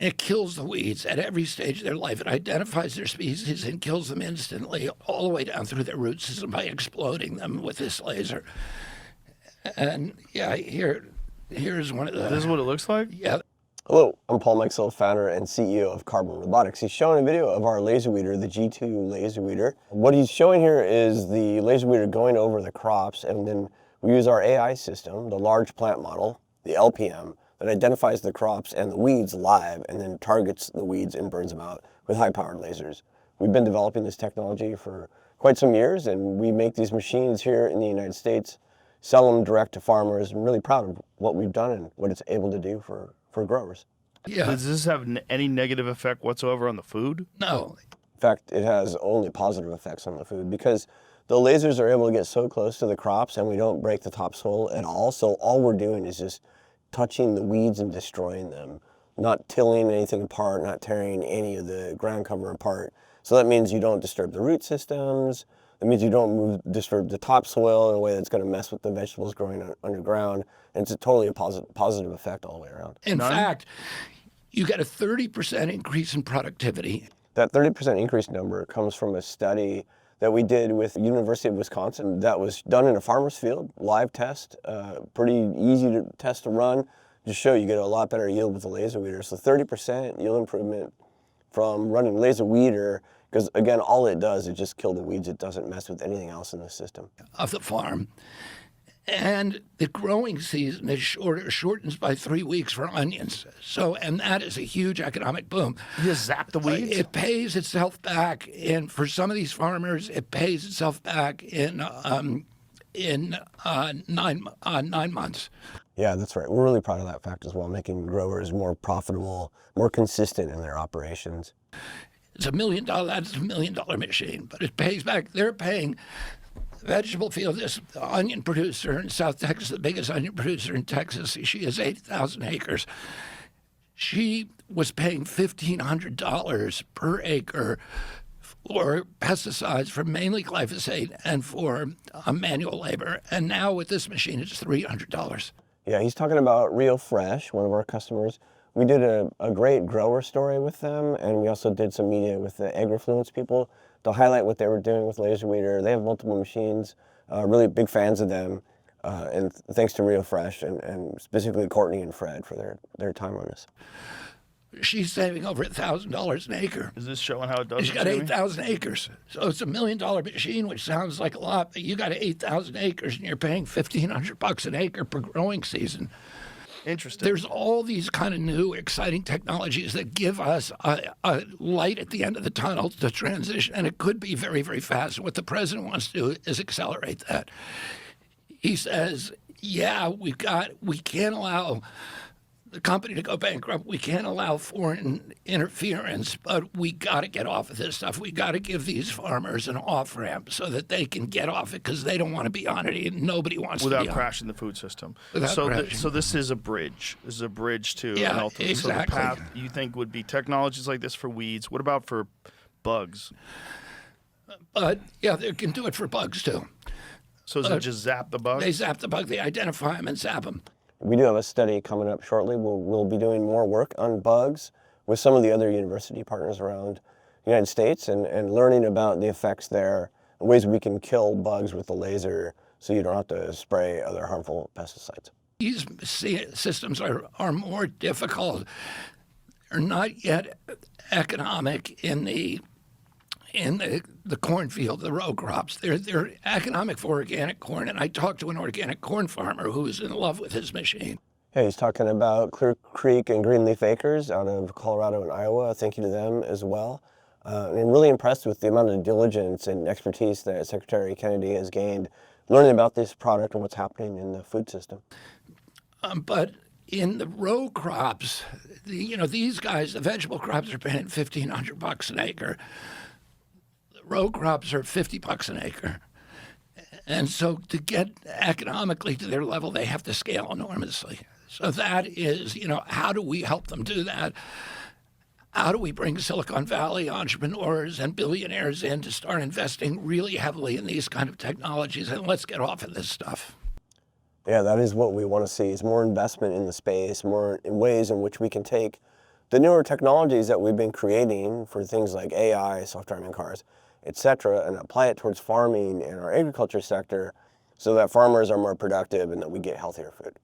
It kills the weeds at every stage of their life. It identifies their species and kills them instantly, all the way down through their root system by exploding them with this laser. And yeah, here's one of the... This is what it looks like? Yeah. Hello, I'm Paul Mikesell, founder and CEO of Carbon Robotics. He's showing a video of our LaserWeeder, the G2 LaserWeeder. What he's showing here is the LaserWeeder going over the crops, and then we use our AI system, the large plant model, the LPM, that identifies the crops and the weeds live and then targets the weeds and burns them out with high-powered lasers. We've been developing this technology for quite some years, and we make these machines here in the United States, sell them direct to farmers. I'm really proud of what we've done and what it's able to do for growers. Yeah. Does this have any negative effect whatsoever on the food? No. In fact, it has only positive effects on the food because the lasers are able to get so close to the crops and we don't break the topsoil at all. So all we're doing is just touching the weeds and destroying them, not tilling anything apart, not tearing any of the ground cover apart. So that means you don't disturb the root systems. That means you don't disturb the topsoil in a way that's going to mess with the vegetables growing underground. And it's totally a positive effect all the way around. In fact, you get a 30% increase in productivity. That 30% increase number comes from a study that we did with the University of Wisconsin that was done in a farmer's field, live test, pretty easy to test to run, just show you get a lot better yield with the LaserWeeder. So 30% yield improvement from running LaserWeeder, because again, all it does is just kill the weeds. It doesn't mess with anything else in the system. Of the farm. And the growing season is shorter, shortens by 3 weeks for onions. So, and that is a huge economic boom. You just zap the weeds? It pays itself back, and for some of these farmers, it pays itself back in 9 months. Yeah, that's right. We're really proud of that fact as well, making growers more profitable, more consistent in their operations. It's $1 million. That's a $1 million machine, but it pays back. They're paying. Vegetable field, this onion producer in South Texas, the biggest onion producer in Texas, she has 8,000 acres. She was paying $1,500 per acre for pesticides, for mainly glyphosate and for manual labor. And now with this machine, it's $300. Yeah, he's talking about Real Fresh, one of our customers. We did a great grower story with them, and we also did some media with the AgriFluence people to highlight what they were doing with LaserWeeder. They have multiple machines, really big fans of them, and thanks to Real Fresh and specifically Courtney and Fred for their time on this. She's saving over $1,000 an acre. Is this showing how it does? She's got 8,000 acres. So it's $1 million machine, which sounds like a lot, but you got 8,000 acres and you're paying $1,500 an acre per growing season. Interesting. There's all these kind of new, exciting technologies that give us a light at the end of the tunnel to transition, and it could be very, very fast. What the president wants to do is accelerate that. He says, yeah, we can't allow the company to go bankrupt. We can't allow foreign interference, but we got to get off of this stuff. We got to give these farmers an off-ramp so that they can get off it because they don't want to be on it. And nobody wants to be on it. Without crashing the food system. So this is a bridge. This is a bridge to Yeah, an ultimate. exactly. So the path you think would be technologies like this for weeds. What about for bugs? But yeah, they can do it for bugs too. So does it just zap the bugs? They zap the bug. They identify them and zap them. We do have a study coming up shortly. We'll be doing more work on bugs with some of the other university partners around the United States and learning about the effects there, ways we can kill bugs with the laser so you don't have to spray other harmful pesticides. These systems are more difficult. They're not yet economic in the cornfield, the row crops. They're economic for organic corn, and I talked to an organic corn farmer who was in love with his machine. Yeah, he's talking about Clear Creek and Greenleaf Acres out of Colorado and Iowa. Thank you to them as well. And I'm really impressed with the amount of diligence and expertise that Secretary Kennedy has gained learning about this product and what's happening in the food system. But in the row crops, these guys, the vegetable crops are paying $1,500 an acre. Row crops are $50 an acre. And so to get economically to their level, they have to scale enormously. So that is, how do we help them do that? How do we bring Silicon Valley entrepreneurs and billionaires in to start investing really heavily in these kind of technologies? And let's get off of this stuff. Yeah, that is what we want to see, is more investment in the space, more in ways in which we can take the newer technologies that we've been creating for things like AI, self-driving cars, etc., and apply it towards farming and our agriculture sector so that farmers are more productive and that we get healthier food.